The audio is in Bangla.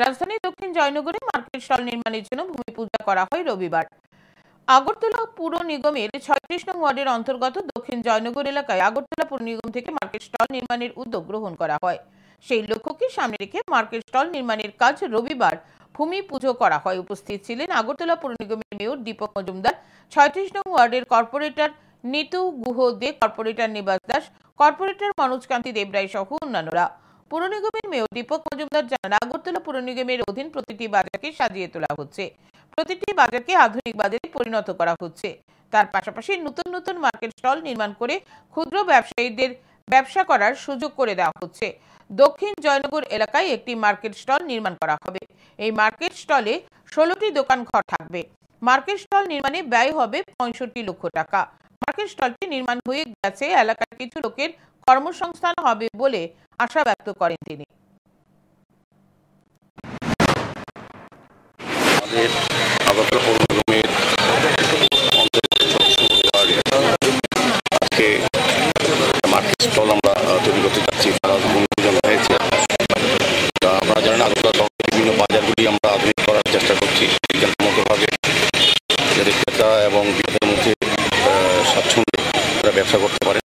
রাজধানী দক্ষিণ জয়নগরে মার্কেট স্টল নির্মাণের জন্য ভূমি পূজা করা হয় রবিবার। আগরতলা পুর নিগমের ৩৬ নং ওয়ার্ডের অন্তর্গত দক্ষিণ জয়নগর এলাকায় আগরতলা পুর নিগম থেকে মার্কেট স্টল নির্মাণের উদ্যোগ গ্রহণ করা হয়। সেই লক্ষ্যকে সামনে রেখে মার্কেট স্টল নির্মাণের কাজ রবিবার ভূমি পুজো করা হয়। উপস্থিত ছিলেন আগরতলা পুর নিগমের মেয়র দীপক মজুমদার, ৩৬ নং ওয়ার্ডের কর্পোরেটর নিতু গুহ দে, কর্পোরেটর নিবাস দাস, কর্পোরেটর মনোজকান্তি দেবরায় সহ অন্যান্যরা। পুর নিগমের মেয়র দীপক মজুমদার জানান, আগরতলা পুর নিগমের অধীন প্রতিটি বাজারকে সাজিয়ে তোলা হচ্ছে, প্রতিটি বাজারকে আধুনিক বাজারে পরিণত করা হচ্ছে। তার পাশাপাশি নতুন নতুন মার্কেট স্টল নির্মাণ করে ক্ষুদ্র ব্যবসায়ীদের ব্যবসা করার সুযোগ করে দেওয়া হচ্ছে। দক্ষিণ জয়নগর এলাকায় একটি মার্কেট স্টল নির্মাণ করা হবে। এই মার্কেট স্টলে 16টি দোকান ঘর থাকবে। মার্কেট স্টল নির্মাণে ব্যয় হবে 65 লক্ষ টাকা। মার্কেট স্টলটি নির্মাণ হয়ে গেছে, এলাকার কিছু লোকের কর্মসংস্থান হবে বলে আশা ব্যক্ত করেন তিনি। আগরতলা পৌর নিগমের আজকে মার্কেট স্টল আমরা তৈরি করতে যাচ্ছি। ভূমি পূজন হয়েছে। আপনারা জানেন আগরতলা শহরের বিভিন্ন বাজারগুলি আমরা আধুনিক করার চেষ্টা করছি বিজ্ঞানসম্মতভাবে, যাতে ক্রেতা এবং বিক্রেতার মধ্যে স্বাচ্ছন্দ্যে তারা ব্যবসা করতে পারে।